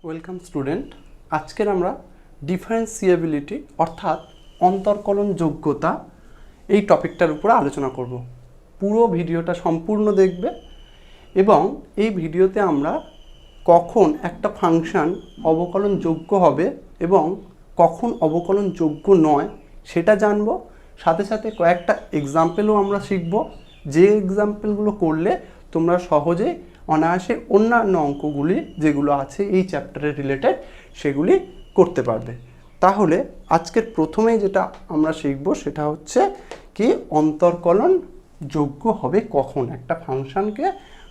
Welcome student. আজকের আমরা ডিফারেন্সিয়েবিলিটি অর্থাৎ অন্তর্কলন যোগ্যতা এই টপিকটার উপরে আলোচনা করব। পুরো ভিডিওটা সম্পূর্ণ দেখবে এবং এই ভিডিওতে আমরা কখন একটা ফাংশন অবকলন যোগ্য হবে এবং কখন অবকলন যোগ্য নয় সেটা জানব। সাথে সাথে কয়েকটা এক্সাম্পলও আমরা শিখব, যে এক্সাম্পলগুলো করলে তোমরা সহজেই অনায়াসে অন্যান্য অঙ্কগুলি যেগুলো আছে এই চ্যাপ্টারের রিলেটেড সেগুলি করতে পারবে। তাহলে আজকের প্রথমেই যেটা আমরা শিখব সেটা হচ্ছে কি অন্তর্কলন যোগ্য হবে কখন, একটা ফাংশনকে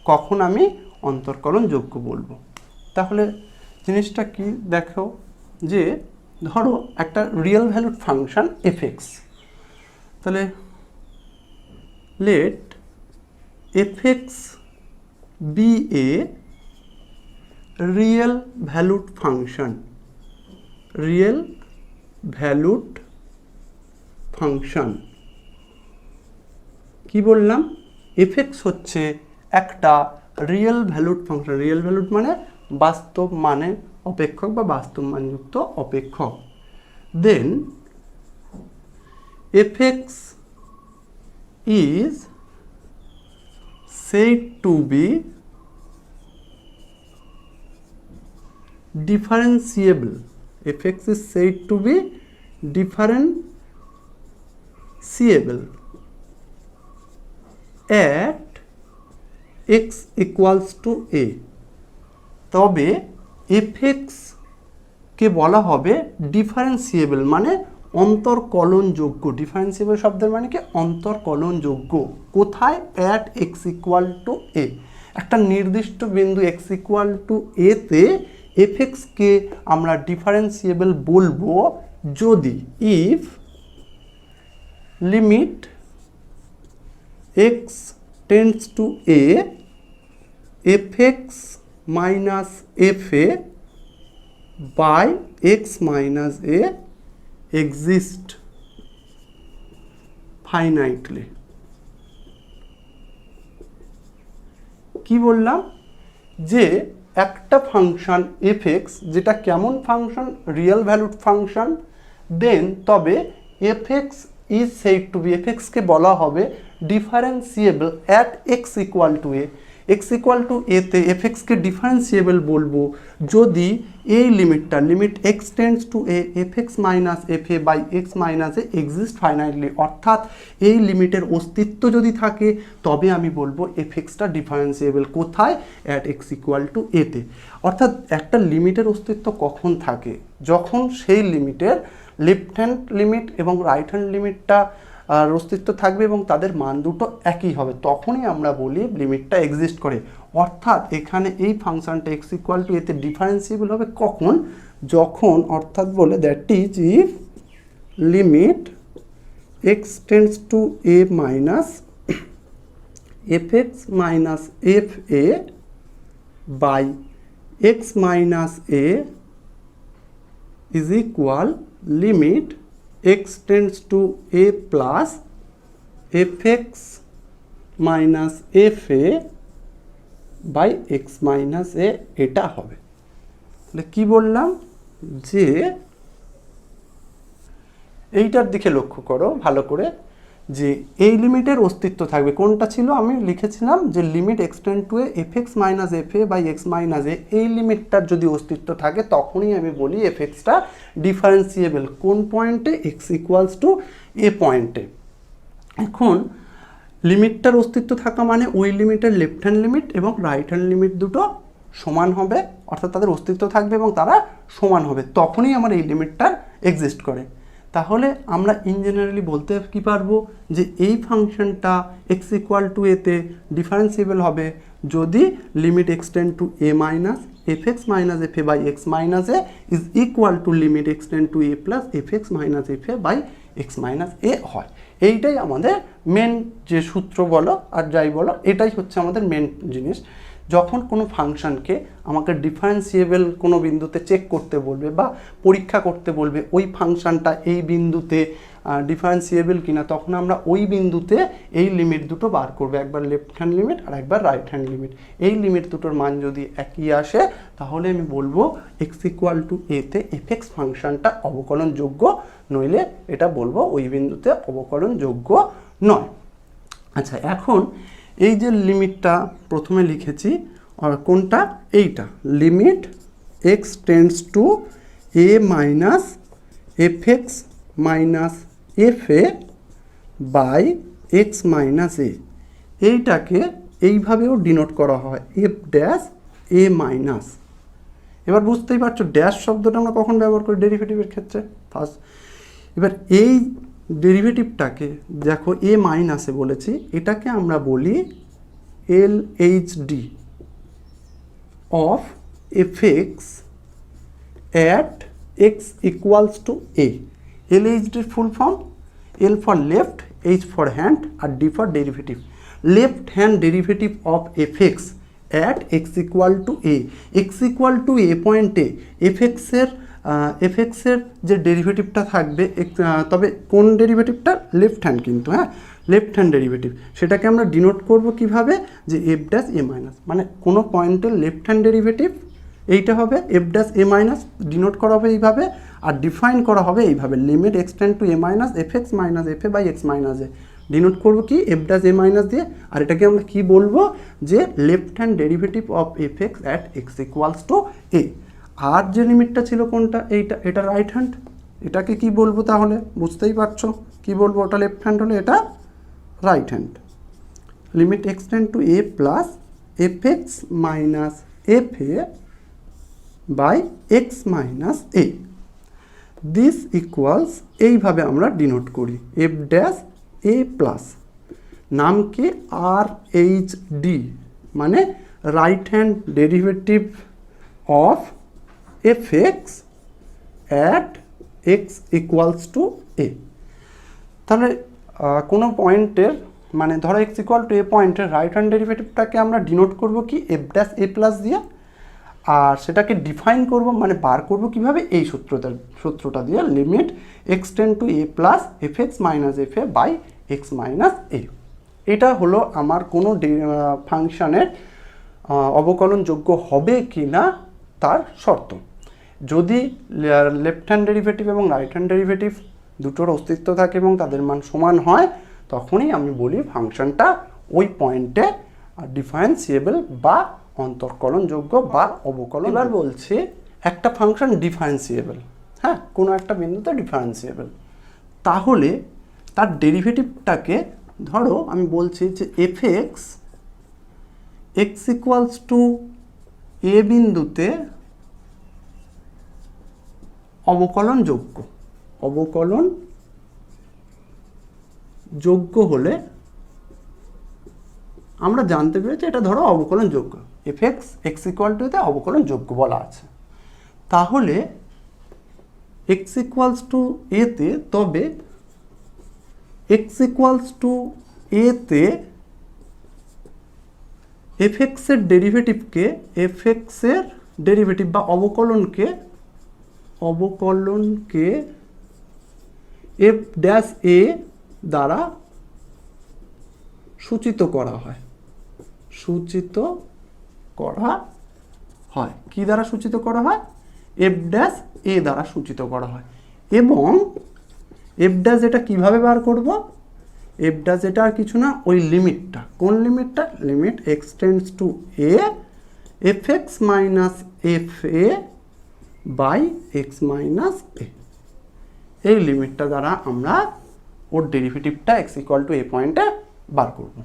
কখন আমি অন্তর্কলন যোগ্য বলবো। তাহলে জিনিসটা কি দেখো, যে ধরো একটা রিয়েল ভ্যালুড ফাংশন এফএক্স, তাহলে let f x be a real valued function, real valued function কি বললাম, fx হচ্ছে একটা real valued function. Real valued মানে বাস্তব মানে অপেক্ষক বা বাস্তব মানযুক্ত অপেক্ষক। দেন fx is said to be differentiable. fx is said to be differentiable at x equals to a. তবে fx কে বলা হবে ডিফারেন্সিয়েবল মানে অন্তর্কলনযোগ্য। ডিফারেন্সিয়েবল শব্দের মানে কি অন্তর্কলনযোগ্য। কোথায়? অ্যাট এক্স ইকুয়াল টু এ, একটা নির্দিষ্ট বিন্দু এক্স ইকুয়াল টু এ তে এফএক্সকে আমরা ডিফারেন্সিয়েবল বলবো যদি if limit x tends to a f x minus F A by x minus a exist finitely। কি বললাম, যে একটা ফাংশন fx যেটা কেমন ফাংশন, রিয়েল ভ্যালুড ফাংশন, দেন তবে fx is said to be, fx কে বলা হবে differentiable at x equal to a। x equal to a তে fx কে ডিফারেন্সিয়েবল বলবো যদি এই লিমিটটা limit x tends to a fx minus F A by x minus a exist finitely, অর্থাৎ এই লিমিটের অস্তিত্ব যদি থাকে তবে আমি বলবো fxটা ডিফারেন্সিয়েবল। কোথায়? At x equal to a তে। অর্থাৎ একটা লিমিটের অস্তিত্ব কখন থাকে? যখন সেই লিমিটের লেফট হ্যান্ড লিমিট এবং রাইট হ্যান্ড লিমিটটা অস্তিত্ব থাকবে এবং তাদের মান দুটো একই হবে, তখনই আমরা বলি লিমিটটা এক্সিস্ট করে। অর্থাৎ এখানে এই ফাংশনটা এক্স ইকুয়াল টু এতে ডিফারেন্সিয়েবল হবে কখন? যখন, অর্থাৎ বলে that is if limit x tends to a minus f x minus F A by x minus a is equal limit x tends to a plus fx minus fa by x minus a, এটা হবে। তাহলে কি বললাম, যে এইটার দিকে লক্ষ্য করো ভালো করে, যে এই লিমিটের অস্তিত্ব থাকবে। কোনটা ছিল? আমি লিখেছিলাম যে limit x tend to a f x minus F A by x minus a, এই লিমিটটার যদি অস্তিত্ব থাকে তখনই আমি বলি এফএক্সটা ডিফারেন্সিয়েবল। কোন পয়েন্টে? এক্স ইকুয়ালস টু এ পয়েন্টে। এখন লিমিটটার অস্তিত্ব থাকা মানে ওই লিমিটের লেফট হ্যান্ড লিমিট এবং রাইট হ্যান্ড লিমিট দুটো সমান হবে, অর্থাৎ তাদের অস্তিত্ব থাকবে এবং তারা সমান হবে, তখনই আমার এই লিমিটটার এক্সিস্ট করে। তাহলে আমরা ইন জেনারেলি বলতে কি পারবো যে এই ফাংশনটা এক্স ইকুয়াল টু এতে ডিফারেন্সিয়েবল হবে যদি limit x tend to a minus f x minus F A by x minus a is equal to limit x tend to A plus F x minus F A by x minus a হয়। এইটাই আমাদের main যে সূত্র বলো আর যাই বলো, এটাই হচ্ছে আমাদের মেন জিনিস। যখন কোনো ফাংশনকে আমাকে ডিফারেন্সিয়েবল কোনো বিন্দুতে চেক করতে বলবে বা পরীক্ষা করতে বলবে, ওই ফাংশনটা এই বিন্দুতে ডিফারেন্সিয়েবল কিনা, তখন আমরা ওই বিন্দুতে এই লিমিট দুটো বার করবো, একবার লেফট হ্যান্ড লিমিট আর একবার রাইট হ্যান্ড লিমিট। এই লিমিট দুটোর মান যদি একই আসে তাহলে আমি বলবো এক্স ইকুয়াল টু এতে এফএক্স ফাংশনটা অবকলনযোগ্য, নইলে এটা বলবো ওই বিন্দুতে অবকলনযোগ্য নয়। আচ্ছা, এখন এই যে লিমিটটা প্রথমে লিখেছি, আর কোনটা, এইটা limit x tends to a minus f x minus F A by x minus a, এইটাকে এইভাবেও ডিনোট করা হয় এফ ড্যাশ এ মাইনাস। এবার বুঝতেই পারছো ড্যাশ শব্দটা আমরা কখন ব্যবহার করি ডেরিভেটিভের ক্ষেত্রে, ফার্স্ট। এবার এই ডেরিভেটিভটাকে দেখো এ মাইনাসে বলেছি, এটাকে আমরা বলি L H D of F x at x equals to a. L H ডির full form, L for left, H for hand আর D for derivative. Left hand derivative of F x at x equal to a, x equal to a পয়েন্টে f এক্সের যে ডেরিভেটিভটা থাকবে, তবে কোন ডেরিভেটিভটা, left hand কিন্তু, হ্যাঁ লেফট হ্যান্ড ডেরিভেটিভ, সেটাকে আমরা ডিনোট করব কিভাবে, যে এফ ড্যাশ এ মাইনাস, মানে কোনো পয়েন্টের লেফট হ্যান্ড ডেরিভেটিভ এইটা হবে f dash a minus, denote করা হবে এইভাবে, আর ডিফাইন করা হবে এইভাবে limit x tend to a minus f x minus F A by x minus a, denote করবো কি এফ ড্যাশ এ মাইনাস দিয়ে। আর এটাকে আমরা কি বলবো, যে left hand derivative of F x at x equals to a. আর যে লিমিটটা ছিল কোনটা, এইটা, এটা রাইট হ্যান্ড, এটাকে কি বলবো তাহলে বুঝতেই পারছো কি বলবো, ওটা লেফট হ্যান্ড হলে এটা right hand. Limit x tend to A plus F x minus F A by x minus A, this equals, এইভাবে আমরা ডিনোট করি এফ ড্যাশ এ প্লাস, নামকে আর এইচ ডি, মানে right hand derivative of F x at x equals to A. তাহলে কোনো পয়েন্টের, মানে ধরো এক্স ইকুয়াল টু এ পয়েন্টের রাইট হ্যান্ড ডেরিভেটিভটাকে আমরা ডিনোট করব কি এফ ড্যাশ এ প্লাস দিয়ে, আর সেটাকে ডিফাইন করব, মানে বার করব কিভাবে, এই সূত্রটা দিয়ে limit x tend to A plus F x minus F A by x minus a. এটা হলো আমার কোনো ফাংশনের অবকলনযোগ্য হবে কি না তার শর্ত। যদি লেফট হ্যান্ড ডেরিভেটিভ এবং রাইট হ্যান্ড ডেরিভেটিভ দুটোর অস্তিত্ব থাকে এবং তাদের মান সমান হয়, তখনই আমি বলি ফাংশনটা ওই পয়েন্টে ডিফারেন্সিয়েবল বা অন্তর্কলনযোগ্য বা অবকলন। এবার বলছি একটা ফাংশন ডিফারেন্সিয়েবল, হ্যাঁ কোনো একটা বিন্দুতে ডিফারেন্সিয়েবল, তাহলে তার ডেরিভেটিভটাকে ধরো আমি বলছি যে f x x equals to a বিন্দুতে অবকলনযোগ্য, অবকলনযোগ্য হলে আমরা জানতে পেরেছি এটা ধরো অবকলনযোগ্য, f x x equal to তে অবকলনযোগ্য বলা আছে, তাহলে এক্স ইকুয়ালস টু এতে, তবে এক্স ইকুয়ালস টু এতে এফ এক্সের ডেরিভেটিভকে, এফ এক্সের ডেরিভেটিভ বা অবকলনকে এফ ড্যাশ এ দ্বারা সূচিত করা হয়, কি দ্বারা সূচিত করা হয়, এফ ড্যাশ এ দ্বারা সূচিত করা হয়। এবং এফ ড্যাশ এটা কিভাবে বার করব, এফ ড্যাশ এটা আর কিছু না, ওই লিমিটটা, কোন লিমিটটা, limit x tends to a f x minus F A by x minus a, এই লিমিটটা দ্বারা আমরা ওর ডেরিভেটিভটা এক্স ইকুয়াল টু এ পয়েন্টে বার করব।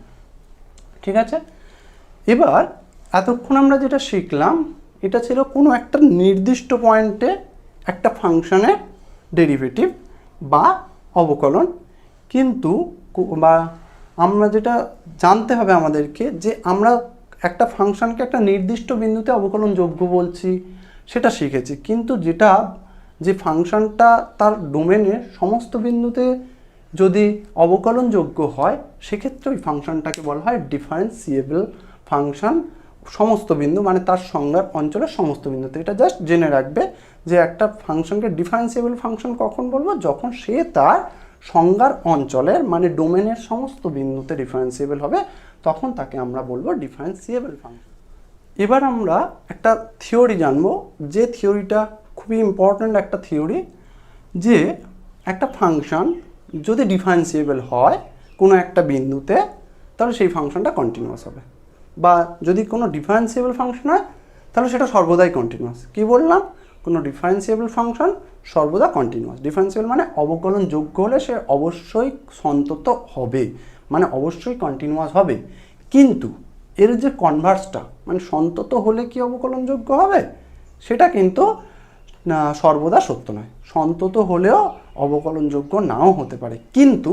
ঠিক আছে, এবার এতক্ষণ আমরা যেটা শিখলাম এটা ছিল কোনো একটা নির্দিষ্ট পয়েন্টে একটা ফাংশনের ডেরিভেটিভ বা অবকলন, কিন্তু বা আমরা যেটা জানতে হবে আমাদেরকে, যে আমরা একটা ফাংশনকে একটা নির্দিষ্ট বিন্দুতে অবকলনযোগ্য বলছি সেটা শিখেছি, কিন্তু যে ফাংশনটা তার ডোমেনের সমস্ত বিন্দুতে যদি অবকলনযোগ্য হয়, সেক্ষেত্রে ওই ফাংশনটাকে বলা হয় ডিফারেন্সিয়েবল ফাংশন, সমস্ত বিন্দু মানে তার সংজ্ঞার অঞ্চলের সমস্ত বিন্দুতে। এটা জাস্ট জেনে রাখবে যে একটা ফাংশনকে ডিফারেন্সিয়েবল ফাংশন কখন বলবো, যখন সে তার সংজ্ঞার অঞ্চলের মানে ডোমেনের সমস্ত বিন্দুতে ডিফারেন্সিয়েবল হবে, তখন তাকে আমরা বলবো ডিফারেন্সিয়েবল ফাংশন। এবার আমরা একটা থিওরি জানবো, যে থিওরিটা খুবই ইম্পর্ট্যান্ট একটা থিওরি, যে একটা ফাংশন যদি ডিফারেন্সিয়েবল হয় কোনো একটা বিন্দুতে, তাহলে সেই ফাংশনটা কন্টিনিউয়াস হবে, বা যদি কোনো ডিফারেন্সিয়েবল ফাংশন হয় তাহলে সেটা সর্বদাই কন্টিনিউয়াস। কি বললাম? কোনো ডিফারেন্সিয়েবল ফাংশন সর্বদা কন্টিনিউয়াস। ডিফারেন্সিয়েবল মানে অবকলনযোগ্য হলে সে অবশ্যই সন্তত হবে, মানে অবশ্যই কন্টিনিউয়াস হবে। কিন্তু এর যে কনভার্সটা, মানে সন্তত হলে কি অবকলনযোগ্য হবে, সেটা কিন্তু সর্বদা সত্য নয়। সন্তত হলেও অবকলনযোগ্য নাও হতে পারে, কিন্তু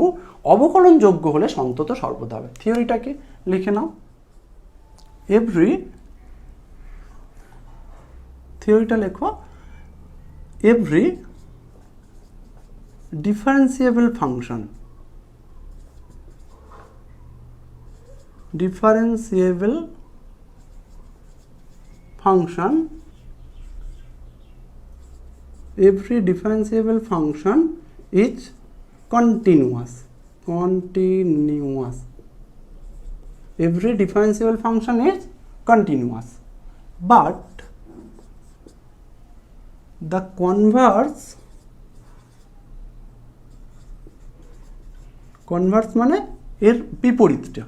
অবকলনযোগ্য হলে সন্তত সর্বদা হবে। থিওরিটাকে লিখে নাও। থিওরিটা লেখো, every differentiable function every differentiable function is continuous. Every differentiable function is continuous, but the converse মানে এর বিপরীতটা,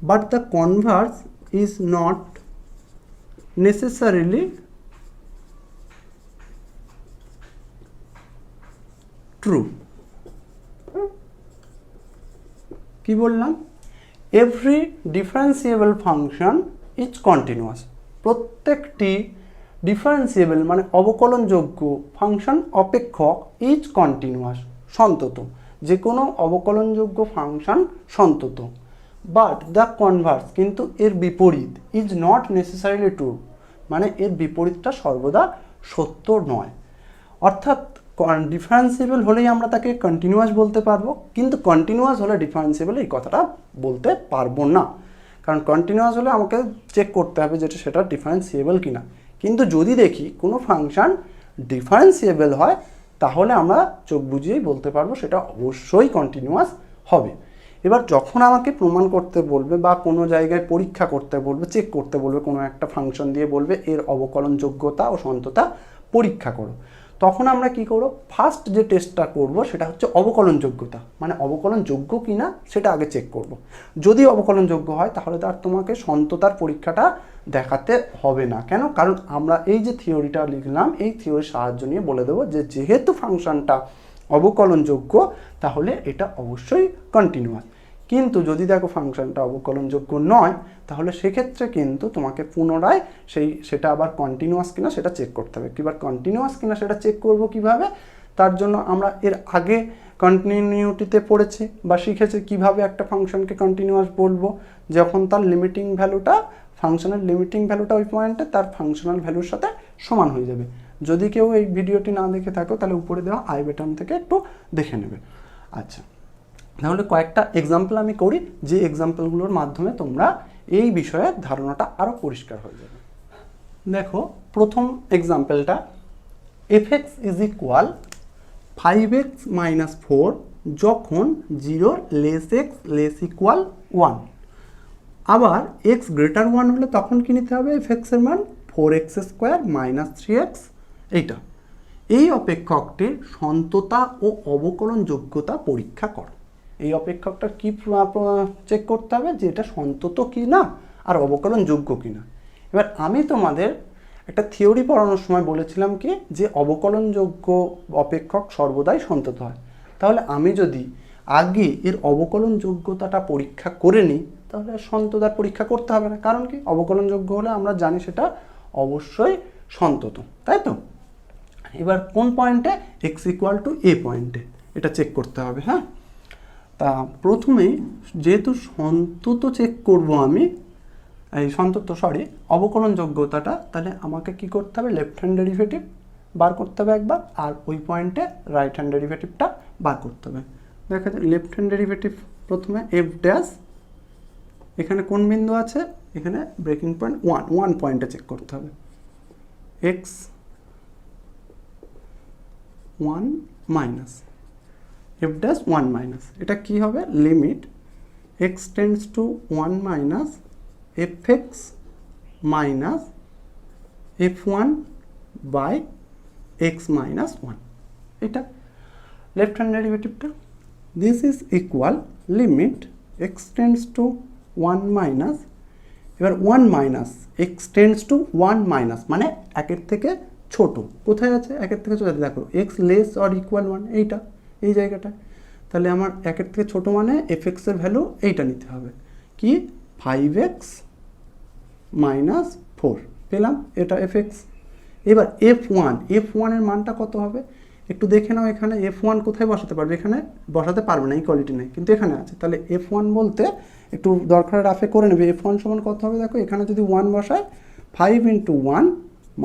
but the converse is not necessarily true. কি বললাম? Every differentiable function is continuous. প্রত্যেকটি ডিফারেন্সিয়েবল মানে অবকলনযোগ্য ফাংশন অপেক্ষক ইজ কন্টিনিউয়াস, সন্তত। যে কোনো অবকলনযোগ্য function সন্তত। But the Converse, কিন্তু এর বিপরীত, ইজ নট নেসেসারিলি ট্রু, মানে এর বিপরীতটা সর্বদা সত্য নয়। অর্থাৎ ডিফারেন্সিয়েবল হলেই আমরা তাকে কন্টিনিউয়াস বলতে পারবো, কিন্তু কন্টিনিউয়াস হলে ডিফারেন্সিয়েবল এই কথাটা বলতে পারবো না। কারণ কন্টিনিউয়াস হলে আমাকে চেক করতে হবে যেটা সেটা ডিফারেন্সিয়েবল কিনা। কিন্তু যদি দেখি কোনো ফাংশন ডিফারেন্সিয়েবল হয়, তাহলে আমরা চোখ বুঝিয়েই বলতে পারবো সেটা অবশ্যই কন্টিনিউয়াস হবে। এবার যখন আমাকে প্রমাণ করতে বলবে বা কোনো জায়গায় পরীক্ষা করতে বলবে, চেক করতে বলবে, কোনো একটা ফাংশন দিয়ে বলবে এর অবকলনযোগ্যতা ও সন্ততা পরীক্ষা করো, তখন আমরা কি করব? ফার্স্ট যে টেস্টটা করব সেটা হচ্ছে অবকলনযোগ্যতা, মানে অবকলনযোগ্য কিনা সেটা আগে চেক করব। যদি অবকলনযোগ্য হয় তাহলে তার তোমাকে সন্ততার পরীক্ষাটা দেখাতে হবে না। কেন? কারণ আমরা এই যে থিওরিটা লিখলাম, এই থিওরির সাহায্য নিয়ে বলে দেবো যে যেহেতু ফাংশনটা অবকলনযোগ্য তাহলে এটা অবশ্যই কন্টিনিউয়াস। কিন্তু যদি দেখো ফাংশনটা অবকলনযোগ্য নয়, তাহলে সেক্ষেত্রে কিন্তু তোমাকে পুনরায় সেটা আবার কন্টিনিউয়াস কিনা সেটা চেক করতে হবে। কিবার কন্টিনিউয়াস কিনা সেটা চেক করব কিভাবে? তার জন্য আমরা এর আগে কন্টিনিউটিতে পড়েছি বা শিখেছি কিভাবে একটা ফাংশনকে কন্টিনিউয়াস বলবো, যখন তার লিমিটিং ভ্যালুটা, ফাংশনের লিমিটিং ভ্যালুটা ওই পয়েন্টে তার ফাংশনাল ভ্যালুর সাথে সমান হয়ে যাবে। যদি কেউ এই ভিডিওটি না দেখে থাকো তাহলে উপরে দেওয়া আই বাটন থেকে একটু দেখে নেবে। আচ্ছা, তাহলে কয়েকটা এক্সাম্পল আমি করি, যে এক্সাম্পলগুলোর মাধ্যমে তোমরা এই বিষয়ে ধারণাটা আরও পরিষ্কার হয়ে যাবে। দেখো প্রথম এক্সাম্পলটা, fx ইজ ইকুয়াল 5x - 4 যখন 0 লেস এক্স লেস ইকুয়াল 1। আবার x গ্রেটার 1 হলে তখন কি নিতে হবে? fx এর মান 4x² - 3x। এইটা, এই অপেক্ষকটির সন্ততা ও অবকলনযোগ্যতা পরীক্ষা করো। এই অপেক্ষকটা কি চেক করতে হবে? যে এটা সন্তত কি না আর অবকলনযোগ্য কিনা। এবার আমি তোমাদের একটা থিওরি পড়ানোর সময় বলেছিলাম কি, যে অবকলনযোগ্য অপেক্ষক সর্বদাই সন্তত হয়। তাহলে আমি যদি আগে এর অবকলনযোগ্যতাটা পরীক্ষা করে নিই, তাহলে সন্ততার পরীক্ষা করতে হবে না। কারণ কি? অবকলনযোগ্য হলে আমরা জানি সেটা অবশ্যই সন্তত, তাই তো? এবার কোন পয়েন্টে? x = a পয়েন্টে এটা চেক করতে হবে। হ্যাঁ, তা প্রথমেই যেহেতু সন্তত চেক করব আমি, এই অবকলনযোগ্যতাটা, তাহলে আমাকে কি করতে হবে? লেফট হ্যান্ড ডেরিভেটিভ বার করতে হবে একবার, আর ওই পয়েন্টে রাইট হ্যান্ড ডেরিভেটিভটা বার করতে হবে। দেখা যায় লেফট হ্যান্ড ডেরিভেটিভ প্রথমে f', এখানে কোন বিন্দু আছে? এখানে ব্রেকিং পয়েন্ট 1 পয়েন্টে চেক করতে হবে। x1 - F dash one minus, এটা কি হবে limit x tends to one minus f x minus f one by x minus one, এটা লেফট হ্যান্ড ডেরিভেটিভটা। This is equal limit x tends to one minus, এবার one minus x tends to one minus মানে একের থেকে ছোট, কোথায় আছে একের থেকে ছোট, দেখো x less or equal one, এইটা এই জায়গাটায়, তাহলে আমার একের থেকে ছোট মানে এফ এক্সের ভ্যালু এইটা নিতে হবে, কি ফাইভ এক্স মাইনাস ফোর পেলাম, এটা এফ এক্স। এবার এফ ওয়ানের মানটা কত হবে একটু দেখে নাও, এখানে এফ ওয়ান কোথায় বসাতে পারবে, এখানে বসাতে পারবে না, ইকুয়ালিটি নেই, কিন্তু এখানে আছে, তাহলে এফ ওয়ান বলতে একটু দরকার রাফে করে নেবে, এফ ওয়ান সমান কত হবে দেখো, এখানে যদি ওয়ান বসায় five into one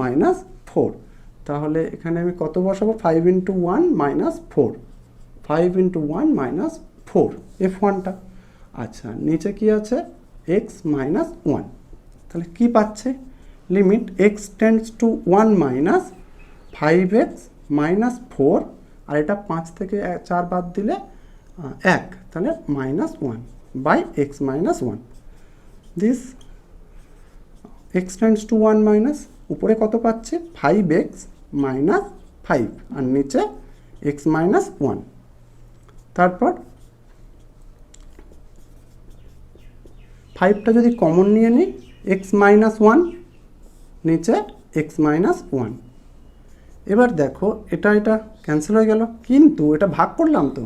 minus four, তাহলে এখানে আমি কত বসাবো five into one minus four, five into one minus four F ওয়ানটা। আচ্ছা নিচে কি আছে এক্স মাইনাস ওয়ান, তাহলে কী পাচ্ছে limit x tends to one minus five x minus four, আর এটা পাঁচ থেকে চার বাদ দিলে এক, তাহলে minus one by x minus one. This x tends to one minus, উপরে কত পাচ্ছে ফাইভ এক্স মাইনাস ফাইভ, আর নিচে এক্স মাইনাস ওয়ান, তারপর ফাইভটা যদি কমন নিয়ে নিই এক্স মাইনাস ওয়ান, নিচে এক্স মাইনাস ওয়ান। এবার দেখো এটা ক্যান্সেল হয়ে গেল, কিন্তু এটা ভাগ করলাম তো,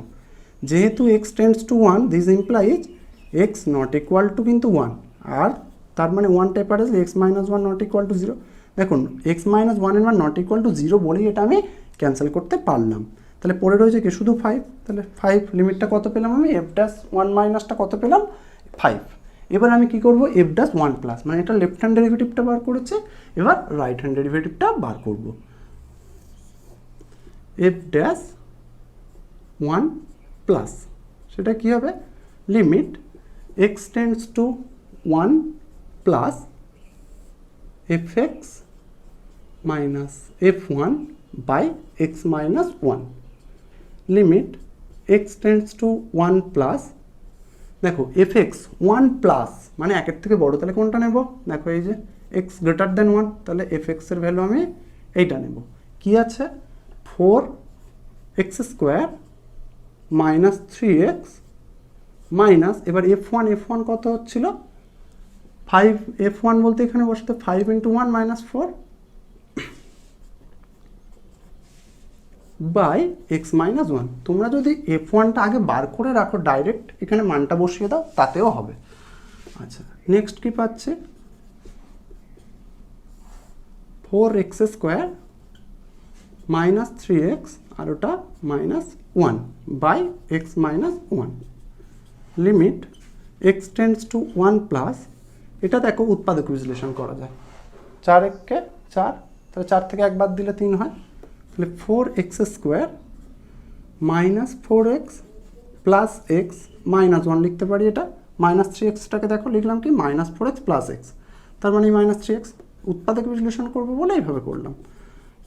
যেহেতু x tends to one this implies x not equal two কিন্তু ওয়ান, আর তার মানে ওয়ান টাইপার আসলে x minus one not equal to zero. দেখুন এক্স মাইনাস ওয়ানের মান নট ইকুয়াল টু জিরো বলেই এটা আমি ক্যান্সেল করতে পারলাম, তাহলে পড়ে রয়েছে কি শুধু ফাইভ, তাহলে ফাইভ লিমিটটা কত পেলাম আমি, এফ ড্যাশ ওয়ান মাইনাসটা কত পেলাম ফাইভ। এবার আমি কি করব এফ ড্যাশ ওয়ান প্লাস, মানে এটা লেফট হ্যান্ড ডেরিভেটিভটা বার করেছে, এবার রাইট হ্যান্ড ডেরিভেটিভটা বার করব, এফ ড্যাশ ওয়ান প্লাস, সেটা কী হবে limit x tends to one plus F x minus f one by x minus one, limit x tends to one plus, দেখো f x one plus মানে একের থেকে বড়ো, তাহলে কোনটা নেব দেখো এই যে এক্স গ্রেটার দেন ওয়ান, তাহলে এফ এক্সের ভ্যালু আমি এইটা নেব, কি আছে four x square minus three x minus, এবার এফ ওয়ান কত হচ্ছিল ফাইভ, এফ ওয়ান বলতে এখানে বসাতে five into one minus four by x minus one. তোমরা যদি এফ ওয়ানটা আগে বার করে রাখো ডাইরেক্ট এখানে মানটা বসিয়ে দাও তাতেও হবে। আচ্ছা নেক্সট কি পাচ্ছে four x square minus three x আর ওটা minus one by x minus one, limit x tends to one plus, এটা দেখো উৎপাদক বিশ্লেষণ করা যায়, চার এককে চার, তাহলে চার থেকে একবার দিলে তিন হয়, তাহলে four x square minus four x plus x minus one লিখতে পারি, এটা মাইনাস থ্রি এক্সটাকে দেখো লিখলাম কি minus four x plus x, তার মানে মাইনাস থ্রি এক্স, উৎপাদক বিশ্লেষণ করবো বলে এইভাবে করলাম,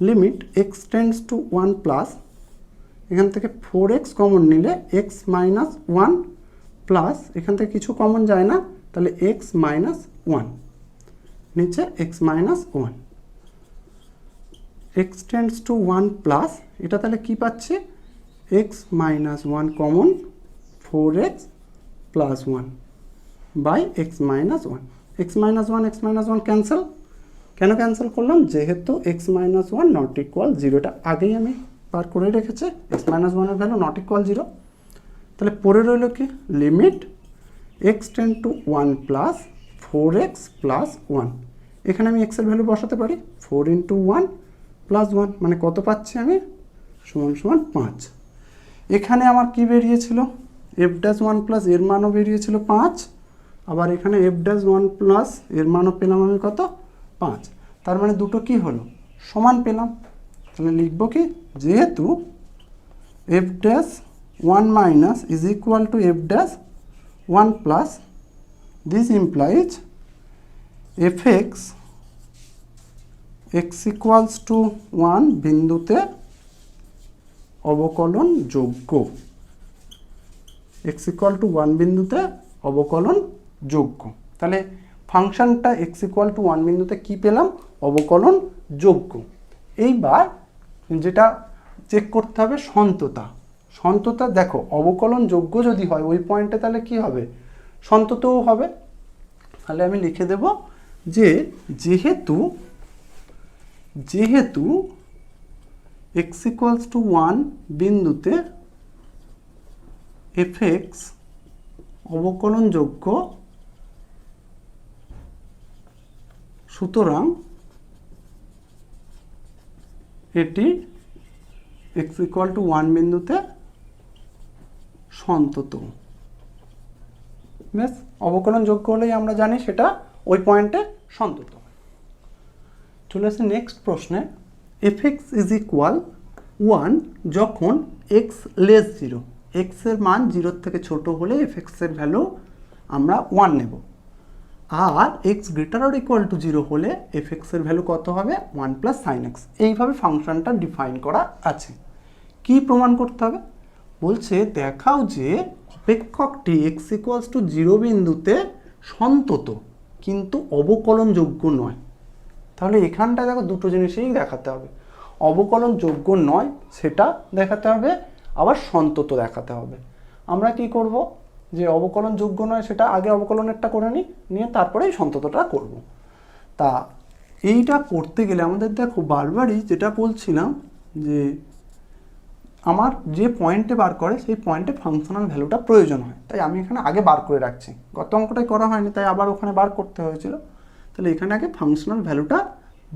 limit x tends to one plus, এখান থেকে ফোর এক্স কমন নিলে এক্স মাইনাস ওয়ান প্লাস, এখান থেকে কিছু কমন যায় না, তাহলে এক্স মাইনাস ওয়ান, নিচে x minus one, x tends to one plus, এটা তাহলে কী পাচ্ছি x minus one common four x plus one by x minus one, x minus one cancel, কেন ক্যান্সেল করলাম যেহেতু x minus one not equal zero, এটা আগেই আমি বার করে রেখেছি, এক্স মাইনাস ওয়ানের ভ্যালু নট ইকুয়াল জিরো, তাহলে পরে রইল কি limit x tend two one plus four x plus one, এখানে আমি এক্সের ভ্যালু বসাতে পারি four into one plus one, মানে কত পাচ্ছি আমি সমান সমান পাঁচ। এখানে আমার কি বেরিয়েছিল এফ ড্যাশ ওয়ান প্লাস এর মানও বেরিয়েছিল পাঁচ, আবার এখানে এফ ড্যাশ ওয়ান প্লাস এর মানও পেলাম আমি কত পাঁচ, তার মানে দুটো কি হলো সমান পেলাম, তাহলে লিখব কি যেহেতু F dash one minus is equal two F dash one plus, this implies f x x equals two one বিন্দুতে অবকলন যোগ্য, এক্স ইকুয়াল টু 1 বিন্দুতে অবকলন যোগ্য। তাহলে ফাংশনটা এক্স ইকুয়াল টু 1 বিন্দুতে কী পেলাম? অবকলন যোগ্য। এইবার যেটা চেক করতে হবে সন্ততা। সন্ততা দেখো অবকলন যোগ্য যদি হয় ওই পয়েন্টে তাহলে কি হবে? সন্ততও হবে। তাহলে আমি লিখে দেব যে যেহেতু এক্স ইকুয়ালস টু 1 বিন্দুতে এফএক্স অবকলনযোগ্য, সুতরাং এটি এক্স ইকুয়াল টু 1 বিন্দুতে সন্তত। বেশ, অবকলনযোগ্য হলেই আমরা জানি সেটা ওই পয়েন্টে সন্তত। চলে আসে নেক্সট প্রশ্নে। এফএক্স ইজ ইকুয়াল 1 যখন এক্স লেস 0, এক্সের মান 0 থেকে ছোট হলে এফএক্সের ভ্যালু আমরা 1 নেব। আর x greater or equal to 0 হলে এফএক্সের ভ্যালু কত হবে? 1 প্লাস সাইন এক্স। এইভাবে ফাংশনটা ডিফাইন করা আছে। কি প্রমাণ করতে হবে? বলছে দেখাও যে অপেক্ষকটি এক্স ইকুয়ালস টু 0 বিন্দুতে সন্তত কিন্তু অবকলনযোগ্য নয়। তাহলে এখানটায় দেখো দুটো জিনিসই দেখাতে হবে, অবকলনযোগ্য নয় সেটা দেখাতে হবে, আবার সন্তত দেখাতে হবে। আমরা কি করব? যে অবকলনযোগ্য নয় সেটা আগে অবকলনেরটা করে নিয়ে তারপরেই সন্ততটা করব। তা এইটা করতে গেলে আমাদের দেখো বারবারই যেটা বলছিলাম যে আমার যে পয়েন্টে বার করে সেই পয়েন্টে ফাংশনাল ভ্যালুটা প্রয়োজন হয়, তাই আমি এখানে আগে বার করে রাখছি। গত অঙ্কটাই করা হয়নি তাই আবার ওখানে বার করতে হয়েছিল। তাহলে এখানে আগে ফাংশনাল ভ্যালুটা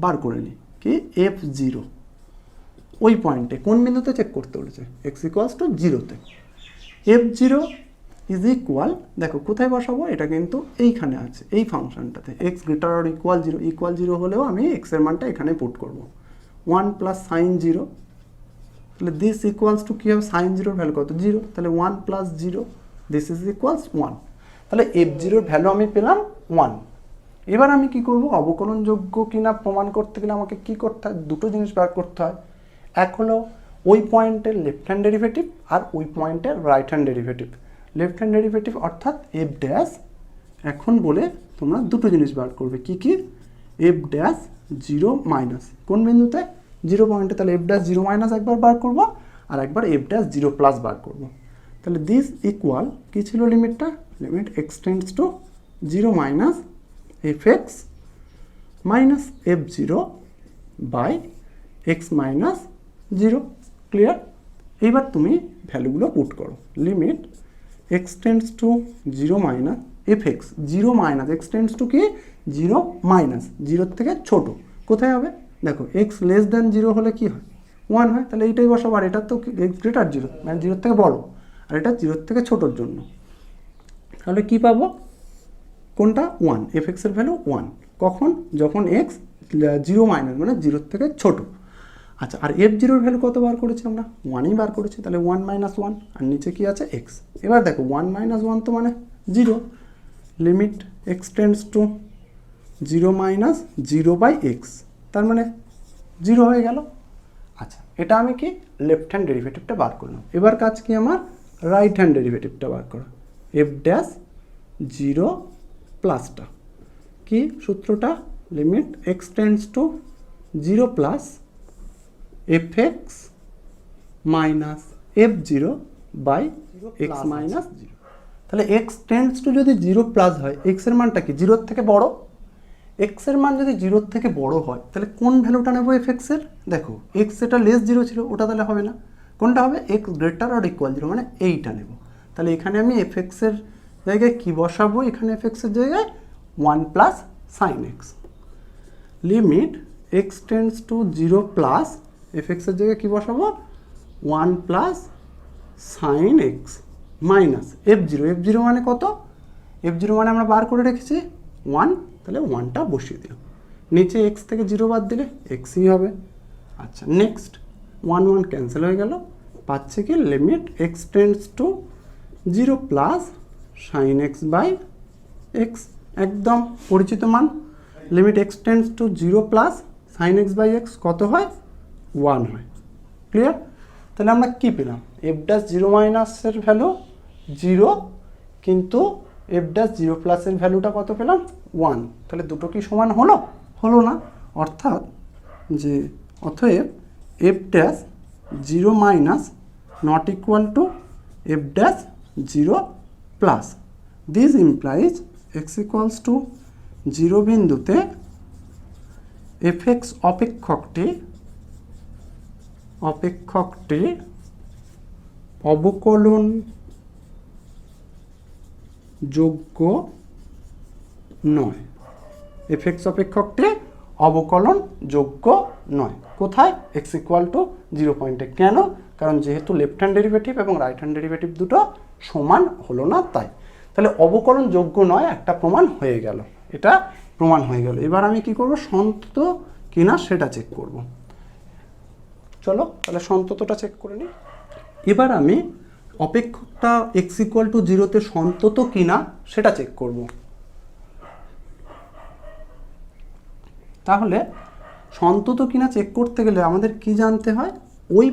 বার করে নিই। কি? f0 ওই পয়েন্টে কোন বিন্দুতে চেক করতে বলেছে? এক্স ইকুয়ালস টু 0-তে। f0 ইজ ইকুয়াল, দেখো কোথায় বসাবো? এটা কিন্তু এইখানে আছে, এই ফাংশনটাতে। X greater or equal 0, equal 0 হলেও আমি এক্সের মানটা এখানে পুট করব। 1 প্লাস সাইন 0, তাহলে দিস ইকুয়ালস টু কী হবে? সাইন 0-র ভ্যালু কত? 0, তাহলে 1 প্লাস 0, দিস ইজ ইকুয়ালস 1। তাহলে f0-র ভ্যালু আমি পেলাম 1। এবার আমি কি করব? অবকলনযোগ্য কিনা প্রমাণ করতে গেলে আমাকে কি করতে হয়? দুটো জিনিস বার করতে হয়। এক হলো ওই পয়েন্টের লেফট হ্যান্ড ডেরিভেটিভ আর ওই পয়েন্টের right hand derivative. Left hand derivative অর্থাৎ এফ ড্যাশ। এখন বলে তোমরা দুটো জিনিস বার করবে। কি কি? এফ ড্যাশ 0 মাইনাস কোন বিন্দুতে? 0 পয়েন্টে। তাহলে এফ ড্যাশ 0 মাইনাস একবার বার করব আর একবার এফ ড্যাশ 0 প্লাস বার করব। তাহলে দিস ইকুয়াল কী ছিল লিমিটটা? Limit x tends to 0 minus fx minus f0 by x minus 0। Clear? এইবার তুমি ভ্যালুগুলো পুট করো। Limit x tends to 0 minus fx 0 minus x tends to কি? 0 মাইনাস 0-র থেকে ছোট। কোথায় হবে? দেখো x লেস দ্যান 0 হলে কি হয়? 1 হয়। তাহলে এইটাই বসাবো। আর এটা তো x গ্রেটার 0 মানে 0-র থেকে বড়, আর এটা 0-র থেকে ছোটোর জন্য। তাহলে কি পাবো? কোনটা? 1। এফএক্সের ভ্যালু 1 কখন? যখন এক্স 0 মাইনাস মানে 0-র থেকে ছোট। আচ্ছা, আর f0-র ভ্যালু কত বার করেছি আমরা? 1ই বার করেছি। তাহলে 1 মাইনাস 1, আর নিচে কি আছে? এক্স। এবার দেখো 1 মাইনাস 1 তো মানে 0। Limit x tends to 0 minus 0 by x, তার মানে 0 হয়ে গেল। আচ্ছা, এটা আমি কি? লেফট হ্যান্ড ডেরিভেটিভটা বার করলাম। এবার কাজ কি আমার? রাইট হ্যান্ড ডেরিভেটিভটা বার করা। এফ ড্যাশ 0 প্লাসটা কি সূত্রটা? Limit x tends to 0 plus fx minus f0 by x minus 0। তাহলে এক্স টেন্ডস টু যদি 0 প্লাস হয়, এক্সের মানটা কি? 0-র থেকে বড়। এক্সের মান যদি 0-র থেকে বড় হয় তাহলে কোন ভ্যালুটা নেবো এফএক্সের? দেখো এক্স যেটা লেস 0 ছিল ওটা তাহলে হবে না। কোনটা হবে? এক্স গ্রেটার অর ইকুয়াল 0 মানে এইটা নেব। তাহলে এখানে আমি এফএক্সের জায়গায় কি বসাবো? এখানে এফএক্সের জায়গায় 1 plus sine x. Limit x tends to 0 plus এফএক্সের জায়গায় কি বসাবো? 1 plus sine x minus f0 মানে কত? f0 মানে আমরা বার করে রেখেছি 1, তাহলে 1টা বসিয়ে দিলাম। নিচে এক্স থেকে 0 বাদ দিলে এক্সই হবে। আচ্ছা, নেক্সট 1 1 ক্যান্সেল হয়ে গেল। পাচ্ছে কি? Limit x tends to 0 plus sine x by x, একদম পরিচিত মান। Limit x tends to 0 plus sine x by x কত হয়? 1 হয়। ক্লিয়ার? তাহলে আমরা কি পেলাম? এফ ড্যাশ 0 মাইনাসের ভ্যালু জিরো, কিন্তু এফ ড্যাশ জিরো প্লাসের ভ্যালুটা কত পেলাম 1, তাহলে দুটো কি সমান হলো? হলো না। অর্থাৎ যে অতএব F dash zero minus not equal two F dash zero plus. This implies x equals two zero বিন্দুতে এফ এক্স অপেক্ষকটি অবকলন যোগ্য নয়। এফ এক্স অপেক্ষকটি অবকলন যোগ্য নয়। কোথায়? এক্স ইকুয়াল টু 0 পয়েন্টে। কেন? কারণ যেহেতু লেফট হ্যান্ড ডেরিভেটিভ এবং রাইট হ্যান্ড ডেরিভেটিভ দুটো সমান হলো না, তাই। তাহলে অবকলন যোগ্য নয় একটা প্রমাণ হয়ে গেল, এটা প্রমাণ হয়ে গেল। এবার আমি কি করব? সন্তত কিনা সেটা চেক করব। চলো তাহলে সন্ততটা চেক করে নিই। এবার আমি অপেক্ষকটা এক্স ইকুয়াল টু 0-তে সন্তত কিনা সেটা চেক করব। তাহলে সন্তত কিনা চেক করতে গেলে আমাদের কি জানতে হয়? ওই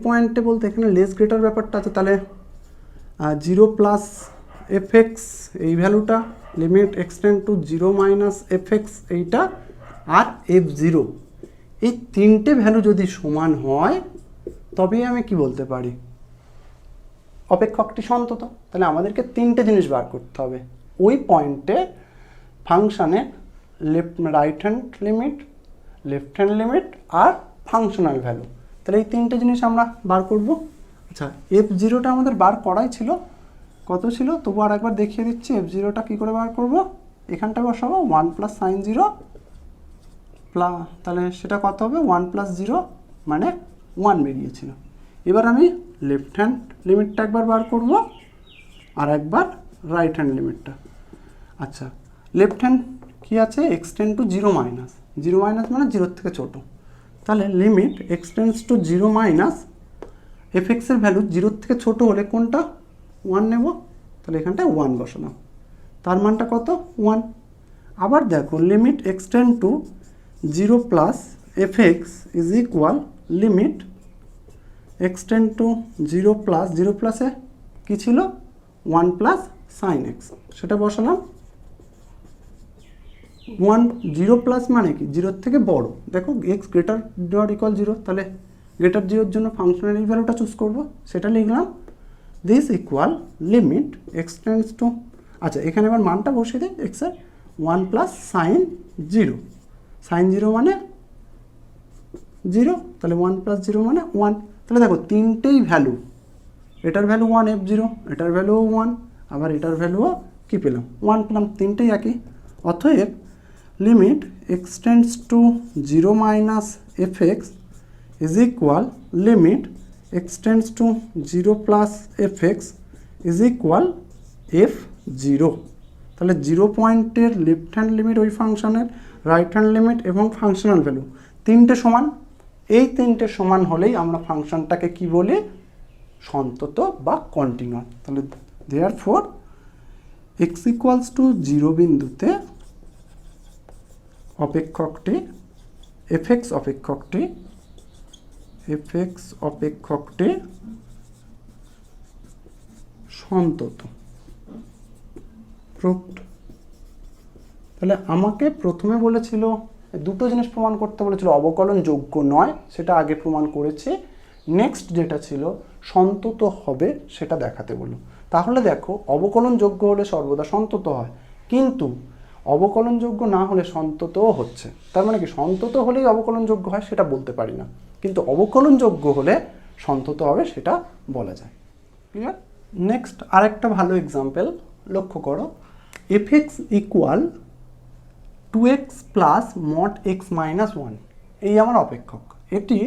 পয়েন্টে বলতে এখানে লেস গ্রেটার ব্যাপারটা আছে, তাহলে 0 প্লাস এফ এক্স এই ভ্যালুটা, limit extend two 0 minus f x এইটা, আর এফ জিরো, এই তিনটে ভ্যালু যদি সমান হয় তবেই আমি কি বলতে পারি অপেক্ষকটি সন্তত। তাহলে আমাদেরকে তিনটে জিনিস বার করতে হবে। ওই পয়েন্টে ফাংশানের right hand limit, left hand limit আর ফাংশনাল ভ্যালু। তাহলে এই তিনটে জিনিস আমরা বার করব। আচ্ছা, এফ জিরোটা আমাদের বার করাই ছিল, কত ছিল তবু আর একবার দেখিয়ে দিচ্ছি। এফ জিরোটা কী করে বার করব? এখানটা বসাবো 1 প্লাস সাইন জিরো প্লাস, তাহলে সেটা কত হবে? 1 প্লাস 0 মানে 1 বেরিয়েছিল। এবার আমি লেফট হ্যান্ড লিমিটটা একবার বার করব আর একবার রাইট হ্যান্ড লিমিটটা। আচ্ছা, লেফট হ্যান্ড কী আছে? এক্সটেন্ড টু 0 মাইনাস, 0 মাইনাস মানে 0-র থেকে ছোটো। তাহলে limit x tends to 0 minus f এক্সের ভ্যালু 0-র থেকে ছোটো হলে কোনটা? 1 নেব। তাহলে এখানটায় 1 বসালাম, তার মানটা কত? 1। আবার দেখো limit extend two 0 plus F x is equal limit extend two 0 plus, 0 প্লাসে কী ছিল? 1 প্লাস সাইন এক্স, সেটা বসালাম। 0 প্লাস মানে কি? 0-র থেকে বড়। দেখো এক্স গ্রেটার নট ইকুয়াল 0, তাহলে গ্রেটার 0-র জন্য ফাংশনাল এই ভ্যালুটা চুজ করব, সেটা লিখলাম। This equal limit x tends to, আচ্ছা এখানে আবার মানটা বসিয়ে দিই এক্সের, 1 প্লাস সাইন 0, সাইন 0 মানে 0, তাহলে 1 প্লাস 0 মানে 1। তাহলে দেখো তিনটেই ভ্যালু, এটার ভ্যালু 1 এফ জিরো, এটার ভ্যালুও 1, আবার এটার ভ্যালুও কী পেলাম? 1 পেলাম, তিনটেই একই। অতএব limit x tends to 0 minus f x is equal limit x tends to 0 plus F x is equal f zero. তাহলে 0 পয়েন্টের লেফট হ্যান্ড লিমিট ওই ফাংশনের, রাইট হ্যান্ড লিমিট এবং ফাংশনাল ভ্যালু তিনটে সমান। এই তিনটে সমান হলেই আমরা ফাংশনটাকে কি বলি? সন্তত বা কন্টিনিউয়াস। তাহলে দেয়ারফর এক্স ইকুয়ালস টু 0 বিন্দুতে অপেক্ষকটি এফ এক্স অপেক্ষকটি সন্তত। প্রুভড। তাহলে আমাকে প্রথমে বলেছিল দুটো জিনিস প্রমাণ করতে বলেছিল, অবকলন যোগ্য নয় সেটা আগে প্রমাণ করেছি, নেক্সট যেটা ছিল সন্তত হবে সেটা দেখাতে বলল। তাহলে দেখো অবকলন যোগ্য হলে সর্বদা সন্তত হয়, কিন্তু অবকলন যোগ্য না হলে সন্ততও হচ্ছে। তার মানে কি সন্তত হলেই অবকলন যোগ্য হয় সেটা বলতে পারি না, কিন্তু অবকলন যোগ্য হলে সন্তত হবে সেটা বলা যায়। ক্লিয়ার? নেক্সট আরেকটা ভালো এক্সাম্পল লক্ষ্য করো। F x equal 2x plus mod x minus 1, এই আমার অপেক্ষক। এটি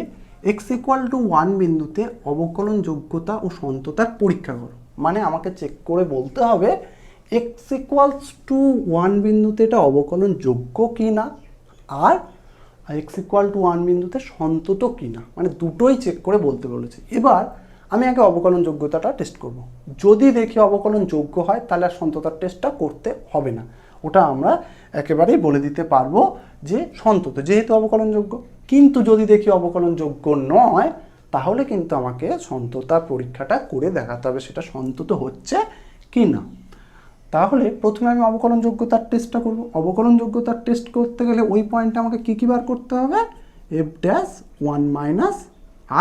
এক্স ইকুয়াল টু 1 বিন্দুতে অবকলন যোগ্যতা ও সন্ততার পরীক্ষা করো। মানে আমাকে চেক করে বলতে হবে এক্স ইকুয়ালস টু 1 বিন্দুতে এটা অবকলন যোগ্য কি না, আর এক্স ইকুয়াল টু 1 বিন্দুতে সন্তত কি না, মানে দুটোই চেক করে বলতে বলেছে। এবার আমি আগে অবকলন যোগ্যতাটা টেস্ট করব। যদি দেখি অবকলন যোগ্য হয় তাহলে আর সন্ততার টেস্টটা করতে হবে না, ওটা আমরা একেবারেই বলে দিতে পারবো যে সন্তত যেহেতু অবকলন যোগ্য। কিন্তু যদি দেখি অবকলন যোগ্য নয় তাহলে কিন্তু আমাকে সন্ততার পরীক্ষাটা করে দেখাতে হবে সেটা সন্তত হচ্ছে কি না। তাহলে প্রথমে আমি অবকলন যোগ্যতার টেস্টটা করব। অবকলন যোগ্যতার টেস্ট করতে গেলে ওই পয়েন্টে আমাকে কী বার করতে হবে, এফ ড্যাশ 1 মাইনাস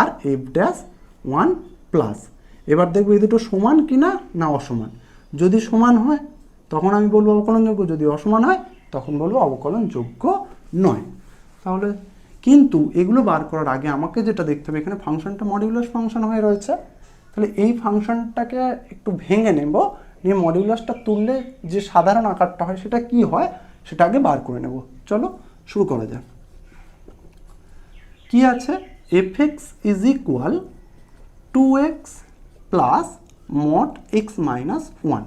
আর এফ ড্যাশ 1 প্লাস। এবার দেখবো এই দুটো সমান কি না অসমান। যদি সমান হয় তখন আমি বলবো অবকলনযোগ্য, যদি অসমান হয় তখন বলবো অবকলনযোগ্য নয়। তাহলে কিন্তু এগুলো বার করার আগে আমাকে যেটা দেখতে হবে, এখানে ফাংশনটা মডিউলাস ফাংশন হয়ে রয়েছে, তাহলে এই ফাংশনটাকে একটু ভেঙে নেব, নিয়ে মডিউলাসটা তুললে যে সাধারণ আকারটা হয় সেটা কি হয় সেটা আগে বার করে নেব। চলো শুরু করা যাক। কি আছে, fx is equal 2x plus mod x minus 1,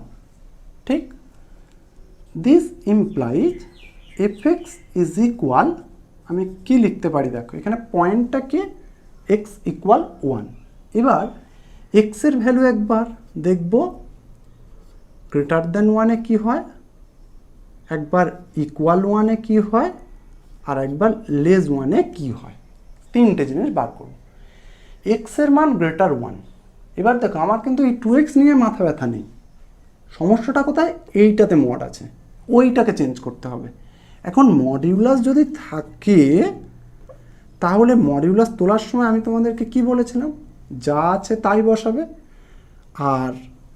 ঠিক। This implies fx is equal, আমি কি লিখতে পারি দেখো, এখানে পয়েন্টটা কি, x ইকুয়াল 1। এবার x এর ভ্যালু একবার দেখব গ্রেটার দেন 1-এ কী হয়, একবার ইকুয়াল 1-এ কী হয়, আর একবার লেস 1-এ কী হয়। তিনটে জিনিস বার করব। x এর মান গ্রেটার 1। এবার দেখো আমার কিন্তু এই 2x নিয়ে মাথা ব্যথা নেই, সমস্যাটা কোথায়, এইটাতে মড আছে, ওইটাকে চেঞ্জ করতে হবে। এখন মডিউলাস যদি থাকে তাহলে মডিউলাস তোলার সময় আমি তোমাদেরকে কি বলেছিলাম, যা আছে তাই বসাবে, আর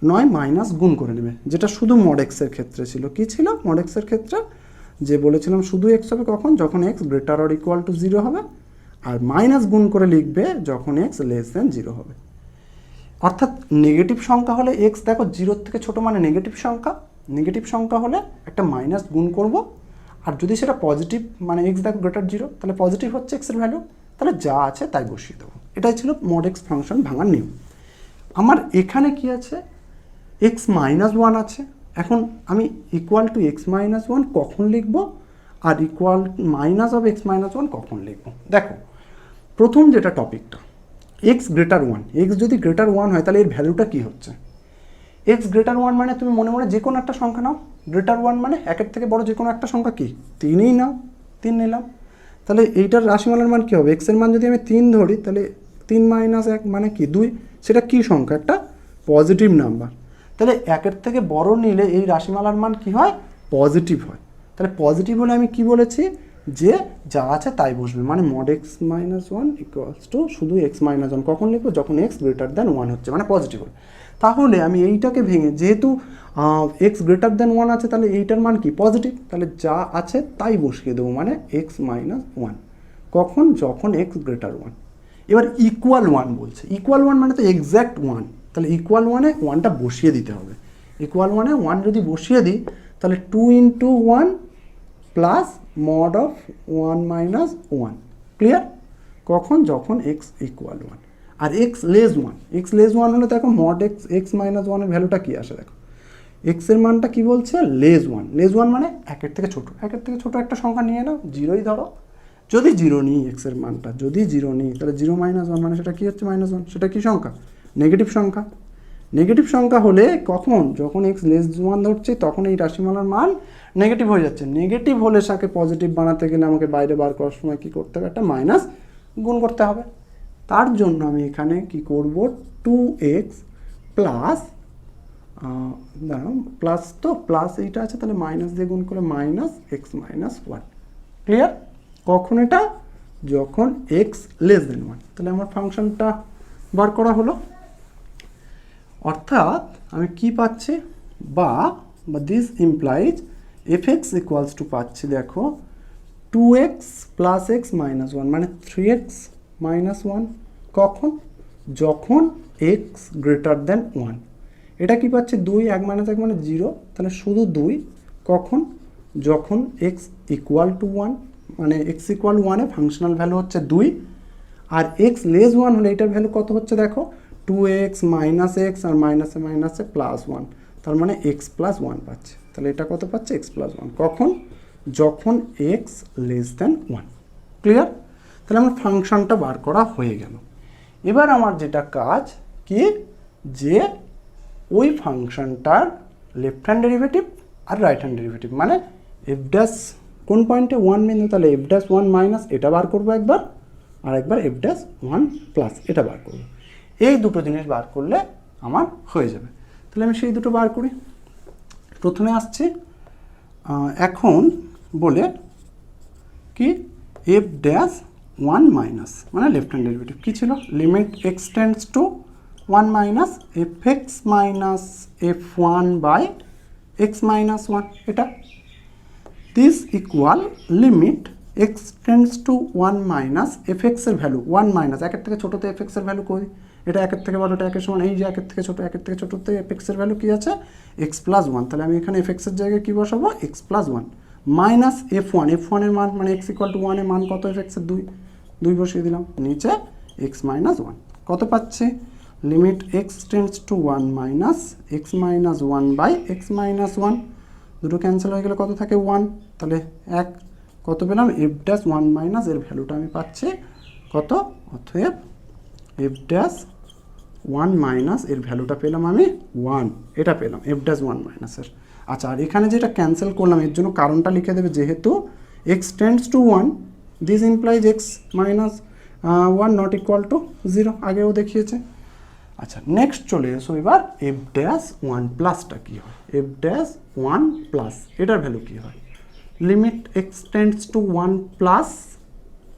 নয় মাইনাস গুণ করে নেবে, যেটা শুধু মড এক্সের ক্ষেত্রে ছিল। কি ছিল মড এক্সের ক্ষেত্রে, যে বলেছিলাম শুধু এক্স হবে কখন, যখন x greater or equal to 0 হবে, আর মাইনাস গুণ করে লিখবে যখন এক্স লেস দেন 0 হবে। অর্থাৎ নেগেটিভ সংখ্যা হলে এক্স দেখো 0 থেকে ছোটো মানে নেগেটিভ সংখ্যা, নেগেটিভ সংখ্যা হলে একটা মাইনাস গুণ করব, আর যদি সেটা পজিটিভ মানে এক্স দেখো গ্রেটার 0 তাহলে পজিটিভ হচ্ছে এক্সের ভ্যালু, তাহলে যা আছে তাই বসিয়ে দেবো। এটাই ছিল মড এক্স ফাংশন ভাঙার নিয়ম। আমার এখানে কি আছে, এক্স মাইনাস 1 আছে। এখন আমি ইকুয়াল টু এক্স মাইনাস 1 কখন লিখব, আর equal minus of x minus 1 কখন লিখব। দেখো প্রথম যেটা টপিকটা, এক্স গ্রেটার 1, এক্স যদি গ্রেটার 1 হয় তাহলে এর ভ্যালুটা কী হচ্ছে, এক্স গ্রেটার 1 মানে তুমি মনে মনে যে কোনো একটা সংখ্যা নাও, গ্রেটার 1 মানে একের থেকে বড় যে কোনো একটা সংখ্যা কি 3ই নাও, 3 নিলাম। তাহলে এইটার রাশিমালার মান কী হবে, এক্সের মান যদি আমি 3 ধরি তাহলে 3 মাইনাস 1 মানে কি 2, সেটা কি সংখ্যা, একটা পজিটিভ নাম্বার। তাহলে একের থেকে বড় নিলে এই রাশিমালার মান কি হয়, পজিটিভ হয়। তাহলে পজিটিভ হলে আমি কি বলেছি, যে যা আছে তাই বসবে, মানে mod x minus 1 equals to শুধু এক্স মাইনাস 1 কখন লিখবো, যখন এক্স গ্রেটার দেন 1 হচ্ছে, মানে পজিটিভ হলে। তাহলে আমি এইটাকে ভেঙে, যেহেতু এক্স গ্রেটার দেন 1 আছে তাহলে এইটার মান কি পজিটিভ, তাহলে যা আছে তাই বসিয়ে দেবো, মানে এক্স মাইনাস 1 কখন, যখন এক্স গ্রেটার 1। এবার ইকুয়াল 1 বলছে, ইকুয়াল 1 মানে তো এক্স্যাক্ট 1, তাহলে ইকুয়াল 1-এ 1টা বসিয়ে দিতে হবে। ইকুয়াল 1-এ 1 যদি বসিয়ে দিই তাহলে 2 × 1 plus mod of 1 minus 1, clear. কখন, যখন এক্স ইকুয়াল 1 আর এক্স লেস 1। এক্স লেস 1 হলে দেখো মড এক্স মাইনাস 1-এর ভ্যালুটা কী আসে, দেখো এক্সের মানটা কি বলছে, লেস 1। লেস 1 মানে একের থেকে ছোটো, একের থেকে ছোটো একটা সংখ্যা নিয়ে নাও, 0ই ধরো। যদি 0 নিই এক্সের মানটা, যদি 0 নিই তাহলে 0 মাইনাস 1 মানে সেটা কী হচ্ছে, -1, সেটা কী সংখ্যা, নেগেটিভ সংখ্যা। নেগেটিভ সংখ্যা হলে কখন, যখন এক্স লেস 1 ধরছে তখন এই রাশিমালার মান নেগেটিভ হয়ে যাচ্ছে। নেগেটিভ হলে তাকে পজিটিভ বানাতে গেলে আমাকে বাইরে বার করার সময় কী করতে হবে, একটা মাইনাস গুণ করতে হবে। তার জন্য আমি এখানে কি করব, 2x প্লাস, দাঁড়াও প্লাস, তো প্লাস এইটা আছে তাহলে মাইনাস দিয়ে গুণ করে মাইনাস এক্স মাইনাস 1, ক্লিয়ার। কখন এটা, যখন এক্স লেস দেন 1। তাহলে আমার ফাংশনটা বার করা হলো। অর্থাৎ আমি কি পাচ্ছি, বা this implies fx equals to পাচ্ছি, দেখো 2x প্লাস এক্স মাইনাস 1 মানে 3x মাইনাস 1 কখন, যখন x গ্রেটার দেন 1। এটা কি পাচ্ছি, 2, 1 মাইনাস 1 মানে 0, তাহলে শুধু 2 কখন, যখন x ইকুয়াল টু 1, মানে x ইকুয়াল 1-এ ফাংশনাল ভ্যালু হচ্ছে 2, আর x লেস 1 হলে এটার ভ্যালু কত হচ্ছে, দেখো 2x মাইনাস এক্স আর মাইনাসে মাইনাসে প্লাস 1, তার মানে x প্লাস 1 পাচ্ছে। তাহলে এটা কত পাচ্ছে, x প্লাস 1 কখন, যখন x লেস দেন 1, ক্লিয়ার। তাহলে আমার ফাংশনটা বার করা হয়ে গেল। এবার আমার যেটা কাজ কি, যে ওই ফাংশনটার লেফট হ্যান্ড ডেরিভেটিভ আর রাইট হ্যান্ড ডেরিভেটিভ, মানে এফ ড্যাশ কোন পয়েন্টে 1 বিন্দু, তাহলে এফ ড্যাশ 1 মাইনাস এটা বার করবো একবার, আর একবার এফ ড্যাশ ওয়ান প্লাস এটা বার করব। এই দুটো জিনিস বার করলে আমার হয়ে যাবে। তাহলে আমি সেই দুটো বার করি। প্রথমে আসছে এখন বলে কি এফ ড্যাশ ওয়ান মাইনাস মানে লেফট হ্যান্ড ডেরিভেটিভ কী ছিল, limit x tends to one minus f x minus f one by x minus one. এটা this equal limit x tends to one minus f এক্সের value one minus একের থেকে ছোটোতে F এক্সের value করি, এটা একের থেকে বড়, এটা একের সমান, এই যে একের থেকে ছোটোতে এফ এক্সের ভ্যালু কী আছে এক্স প্লাস ওয়ান। তাহলে আমি এখানে এফ এক্সের জায়গায় কী বসাবো x plus one minus F ওয়ানের মান মানে এক্স ইকুয়াল টু ওয়ানের মান কত এফ এক্সের দুই বসিয়ে দিলাম, নিচে এক্স মাইনাস ওয়ান কত পাচ্ছি limit x tends to one minus x minus one by x minus one, দুটো ক্যান্সেল হয়ে গেলে কত থাকে ওয়ান, তাহলে এক কত পেলাম এফ ড্যাশ ওয়ান মাইনাস এর ভ্যালুটা আমি পাচ্ছি কত, অতএব এফ ড্যাশ ওয়ান মাইনাস এর ভ্যালুটা পেলাম আমি ওয়ান, এটা পেলাম এফ ড্যাশ ওয়ান মাইনাসের। আচ্ছা, আর এখানে যেটা ক্যান্সেল করলাম এর জন্য কারণটা লিখে দেবে, যেহেতু x tends to one this implies x minus one not equal to zero, আগেও দেখিয়েছে। আচ্ছা, নেক্সট চলে এসো এবার এফ ড্যাশ ওয়ান প্লাসটা কী হয়, এফ ড্যাশ ওয়ান প্লাস এটার ভ্যালু কী হয়, limit x tends to one plus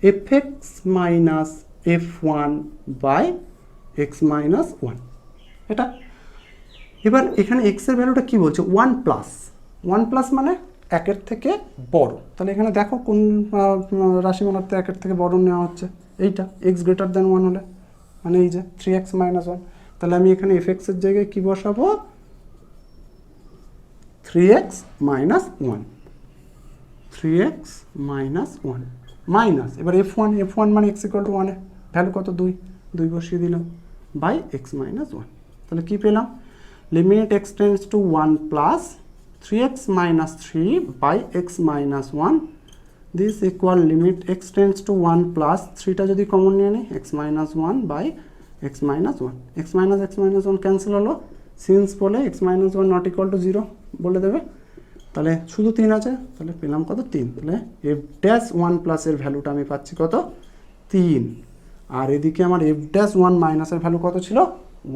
F x minus f one by x minus one. এটা এবার এখানে এক্সের ভ্যালুটা কী বলছে ওয়ান প্লাস মানে একের থেকে বড়, তাহলে এখানে দেখো কোন রাশিমালাতে একের থেকে বড় নেওয়া হচ্ছে, এইটা এক্স গ্রেটার দেন ওয়ান হলে, মানে এই যে থ্রি এক্স মাইনাস ওয়ান। তাহলে আমি এখানে এফ এক্সের জায়গায় কী বসাবো three x minus one, three x minus one minus এবার এফ ওয়ান মানে এক্স ইকুয়াল টু ওয়ানে ভ্যালু কত দুই বসিয়ে দিলাম বাই এক্স মাইনাস ওয়ান। তাহলে কী পেলাম limit x tends to one plus three x minus three by x minus one, this equal limit x tends to one plus থ্রিটা যদি কমন নিয়ে নিই x minus one by x minus one, x minus one cancel হলো, since বলে x minus one not equal to zero বলে দেবে, তাহলে শুধু তিন আছে, তাহলে পেলাম কত তিন। তাহলে এফ ড্যাশ ওয়ান প্লাসের ভ্যালুটা আমি পাচ্ছি কত তিন, আর এদিকে আমার এফ ড্যাশ ওয়ান মাইনাসের ভ্যালু কত ছিল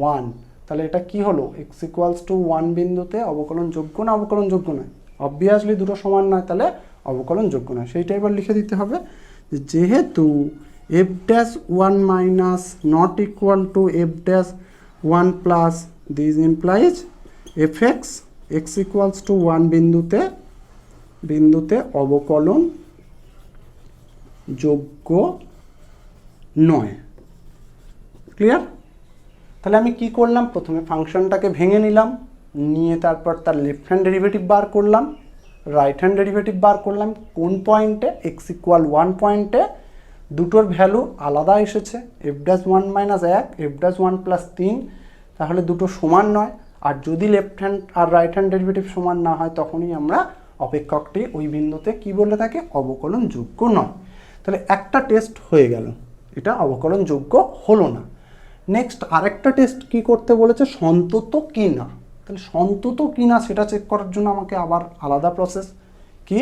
ওয়ান। তাহলে এটা কি হলো এক্স ইকুয়ালস টু ওয়ান বিন্দুতে অবকলনযোগ্য না অবকলনযোগ্য নয়, অবভিয়াসলি দুটো সমান নয়, তাহলে অবকলনযোগ্য নয়। সেইটা এবার লিখে দিতে হবে, যেহেতু F dash one minus not equal two F dash one plus this implies f x equals two one বিন্দুতে অবকলন যোগ্য নয়। ক্লিয়ার? তাহলে আমি কি করলাম, প্রথমে ফাংশনটাকে ভেঙে নিলাম, নিয়ে তারপর তার লেফট হ্যান্ড ডেরিভেটিভ বার করলাম, রাইট হ্যান্ড ডেরিভেটিভ বার করলাম কোন পয়েন্টে এক্স ইকুয়াল ওয়ান পয়েন্টে, দুটোর ভ্যালু আলাদা এসেছে, এফ ড্যাশ ওয়ান মাইনাস এক এফ ড্যাশ ওয়ান প্লাস তিন, তাহলে দুটো সমান নয়, আর যদি লেফট হ্যান্ড আর রাইট হ্যান্ড ডেরিভেটিভ সমান না হয় তখনই আমরা অপেক্ষকটি ওই বিন্দুতে কি বলে থাকে অবকলনযোগ্য নয়। তাহলে একটা টেস্ট হয়ে গেল, এটা অবকলনযোগ্য হলো না। নেক্সট আরেকটা টেস্ট কি করতে বলেছে, সন্তত কি না। তাহলে সন্তত কি না সেটা চেক করার জন্য আমাকে আবার আলাদা প্রসেস, কি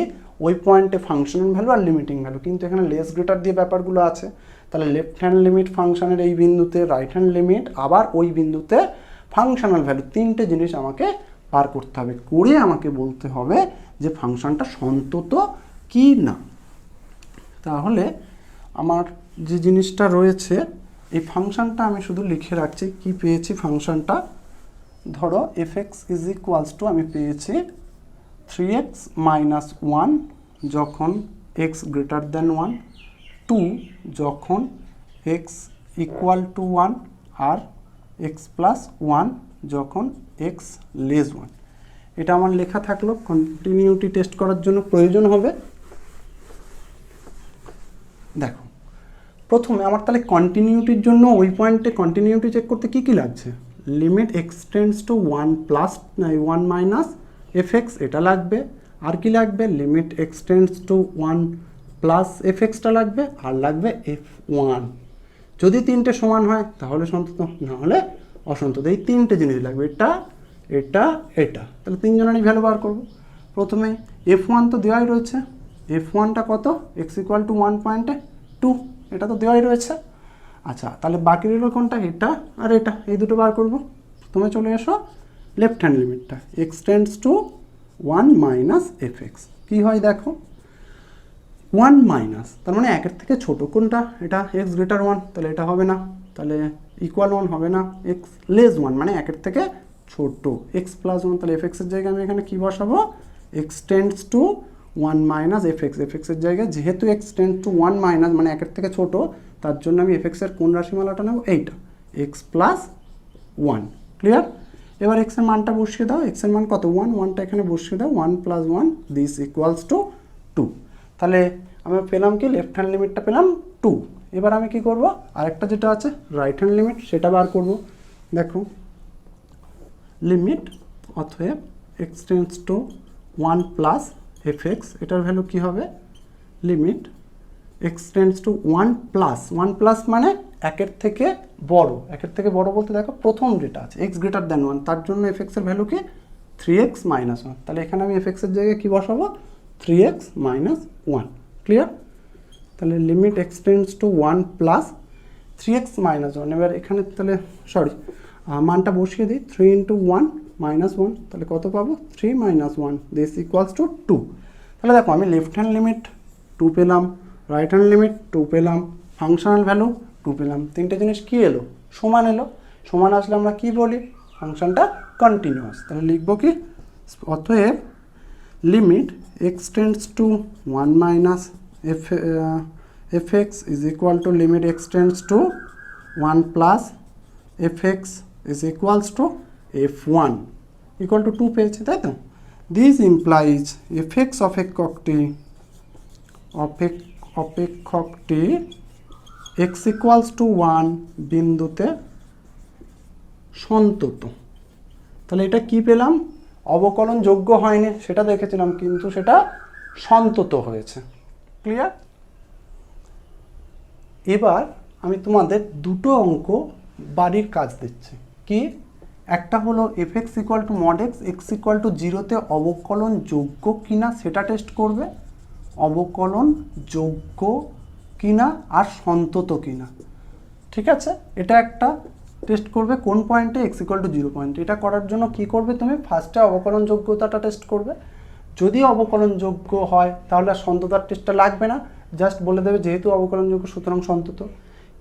ওই পয়েন্টে ফাংশনাল ভ্যালু আর লিমিটিং ভ্যালু, কিন্তু এখানে লেস গ্রেটার দিয়ে ব্যাপারগুলো আছে। তাহলে লেফট হ্যান্ড লিমিট ফাংশনের এই বিন্দুতে, রাইট হ্যান্ড লিমিট আবার ওই বিন্দুতে ফাংশনাল ভ্যালু, তিনটে জিনিস আমাকে পার করতে হবে, করে আমাকে বলতে হবে যে ফাংশনটা সন্তত কি না। তাহলে আমার যে জিনিসটা রয়েছে এই ফাংশনটা আমি শুধু লিখে রাখছি, কি পেয়েছি ফাংশনটা, ধরো f x is equals to আমি পেয়েছি থ্রি এক্স মাইনাস ওয়ান যখন x greater than one, two যখন এক্স ইকুয়াল টু ওয়ান, আর এক্স প্লাস ওয়ান যখন এক্স লেস ওয়ান। এটা আমার লেখা থাকলো, কন্টিনিউটি টেস্ট করার জন্য প্রয়োজন হবে। দেখো প্রথমে আমার তাহলে কন্টিনিউটির জন্য ওই পয়েন্টে কন্টিনিউটি চেক করতে কি কি লাগছে, limit x tends to one plus one minus f x এটা লাগবে, আর কি লাগবে limit x tends to one plus F extra লাগবে, আর লাগবে এফ ওয়ান। যদি তিনটে সমান হয় তাহলে সন্তত, না হলে অসন্তত। এই তিনটে জিনিস লাগবে, এটা এটা এটা। তাহলে তিনজনেরই ভ্যালু বার করবো। প্রথমে এফ ওয়ান তো দেওয়াই রয়েছে, এফ ওয়ানটা কত এক্স ইকুয়াল টু ওয়ান পয়েন্টে টু, এটা তো দেওয়াই রয়েছে। আচ্ছা, তাহলে বাকি রইল কোনটা? এটা আর এটা, এই দুটো বার করব। তুমি চলে এসো লেফট হ্যান্ড লিমিটটা, x tends to 1 minus f x. কী হয় দেখো, 1 মাইনাস, তার মানে একের থেকে ছোটো কোনটা? এটা এক্স গ্রেটার 1, তাহলে এটা হবে না, তাহলে ইকুয়াল 1 হবে না, এক্স লেস 1 মানে একের থেকে ছোটো, এক্স প্লাস 1, তাহলে এফ এক্সের জায়গায় আমি এখানে কী বসাবো? X tends to 1 minus f x. F এক্সের জায়গায় যেহেতু এক্স টেন্ডস টু 1 মাইনাস মানে একের থেকে ছোটো, তার জন্য আমি এফ এক্সের কোন রাশিমালাটা নেব? এইটা, এক্স প্লাস 1। ক্লিয়ার? এবার এক্সের মানটা বসিয়ে দাও, এক্সের মান কত? 1, 1টা এখানে বসিয়ে দাও, 1 প্লাস 1 দিস ইকুয়ালস টু 2। তাহলে আমি পেলাম কি? লেফট হ্যান্ড লিমিটটা পেলাম 2। এবার আমি কি করব? আরেকটা যেটা আছে রাইট হ্যান্ড লিমিট, সেটা বার করব। দেখো, লিমিট অতএব x tends to 1 plus F x, এটার ভ্যালু কী হবে? Limit x tends to 1 plus মানে একের থেকে বড়। একের থেকে বড় বলতে দেখো প্রথম যেটা আছে এক্স গ্রেটার দ্যান 1, তার জন্য এফ এক্সের ভ্যালু কি? 3x minus 1। তাহলে এখানে আমি এফ এক্সের জায়গায় কী বসাবো? 3x minus 1। ক্লিয়ার? তাহলে limit x tends to 1 plus 3x minus 1। এবার এখানে তাহলে মানটা বসিয়ে দিই, 3 ইন্টু 1 মাইনাস 1, তাহলে কত পাবো? 3 মাইনাস 1 দিস ইকুয়ালস টু 2। তাহলে দেখো আমি লেফট হ্যান্ড লিমিট 2 পেলাম, রাইট হ্যান্ড লিমিট 2 পেলাম, ফাংশনাল ভ্যালু 2 পেলাম। তিনটে জিনিস কী এলো? সমান এলো। সমান আসলে আমরা কি বলি? ফাংশনটা কন্টিনিউয়াস। তাহলে লিখবো কি? অতএব limit x tends to 1 minus f x is equal to limit x tends to 1 plus F x is equals to f1 equal to 2 পেয়েছে, তাই তো? দিস ইমপ্লাইজ এফ এক্স অপেক্ষকটি এক্স ইকুয়ালস টু 1 বিন্দুতে সন্তত। তাহলে এটা কি পেলাম? অবকলন যোগ্য হয়নি সেটা দেখেছিলাম, কিন্তু সেটা সন্তত হয়েছে। ক্লিয়ার? এবার আমি তোমাদের দুটো অঙ্ক বাড়ির কাজ দিচ্ছি। কি? একটা হলো f x equal to mod x, x equal to 0-তে অবকলন যোগ্য কিনা সেটা টেস্ট করবে, অবকলন যোগ্য কিনা আর সন্তত কিনা। ঠিক আছে? এটা একটা টেস্ট করবে কোন পয়েন্টে? এক্স ইকুয়াল টু 0 পয়েন্টে। এটা করার জন্য কি করবে? তুমি ফার্স্টে অবকলন যোগ্যতাটা টেস্ট করবে। যদি অবকলন যোগ্য হয় তাহলে আর সন্ততার টেস্টটা লাগবে না, জাস্ট বলে দেবে যেহেতু অবকলন যোগ্য সুতরাং সন্তত।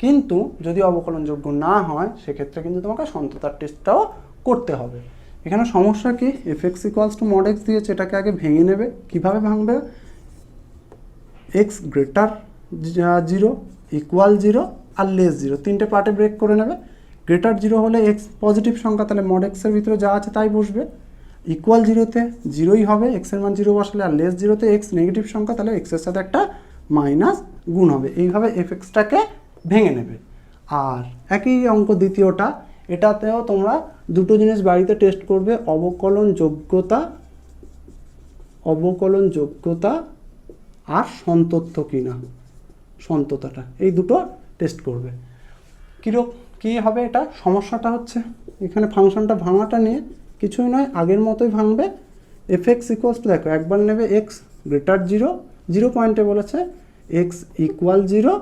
কিন্তু যদি অবকলন যোগ্য না হয় সেক্ষেত্রে কিন্তু তোমাকে সন্ততার টেস্টটাও করতে হবে। এখানে সমস্যা কি? F x equals two mod x দিয়েছে, এটাকে আগে ভেঙে নেবে। কিভাবে ভাঙবে? এক্স গ্রেটার 0, ইকুয়াল 0 আর লেস 0 তিনটে পার্টে ব্রেক করে নেবে। গ্রেটার 0 হলে এক্স পজিটিভ সংখ্যা, তাহলে মড এক্সের ভিতরে যা আছে তাই বসবে। ইকুয়াল 0-তে 0ই হবে, এক্সের মান 0 বসালে। আর লেস 0-তে এক্স নেগেটিভ সংখ্যা, তাহলে এক্সের সাথে একটা মাইনাস গুণ হবে। এইভাবে এফ এক্সটাকে ভেঙে নেবে। আর একই অঙ্ক দ্বিতীয়টা, এটাতেও তোমরা দুটো জিনিস বাড়িতে টেস্ট করবে, অবকলন যোগ্যতা আর সন্তত কিনা, সন্ততাটা, এই দুটো টেস্ট করবে। কী হবে এটা? সমস্যাটা হচ্ছে এখানে ফাংশনটা ভাঙাটা নিয়ে কিছুই নয়, আগের মতোই ভাঙবে। এফ এক্স ইকুয়ালস টু, দেখো একবার নেবে এক্স গ্রেটার 0 পয়েন্টে বলেছে, এক্স ইকুয়াল 0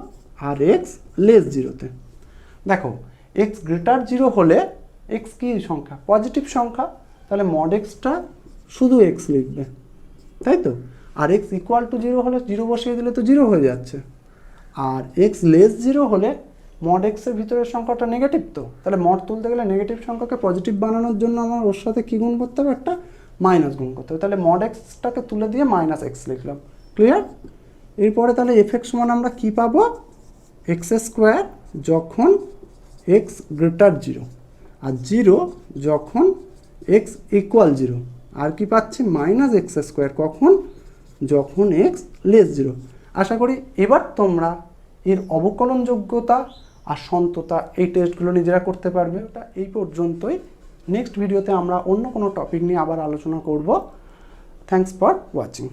আর এক্স লেস 0-তে। দেখো এক্স গ্রেটার 0 হলে এক্স কি সংখ্যা? পজিটিভ সংখ্যা, তাহলে মড এক্সটা শুধু এক্স লিখবে, তাই তো? আর এক্স ইকুয়াল টু 0 হলে 0 বসিয়ে দিলে তো 0 হয়ে যাচ্ছে। আর এক্স লেস 0 হলে মড এক্সের ভিতরের সংখ্যাটা নেগেটিভ, তো তাহলে মড তুলতে গেলে নেগেটিভ সংখ্যাকে পজিটিভ বানানোর জন্য আমার ওর সাথে কী গুণ করতে হবে? একটা মাইনাস গুণ করতে হবে। তাহলে মড এক্সটাকে তুলে দিয়ে মাইনাস এক্স লিখলাম। ক্লিয়ার? এরপরে তাহলে এফ এক্স সমান আমরা কী পাবো? এক্স স্কোয়ার যখন এক্স গ্রেটার 0 আর 0 যখন এক্স ইকুয়াল 0, আর কি পাচ্ছি? মাইনাস এক্স স্কোয়ার কখন? যখন এক্স লেস 0। আশা করি এবার তোমরা এর অবকলন যোগ্যতা আর সন্ততা এই টেস্টগুলো নিজেরা করতে পারবে। ওটা এই পর্যন্তই। নেক্সট ভিডিওতে আমরা অন্য কোনো টপিক নিয়ে আবার আলোচনা করব। Thanks for watching.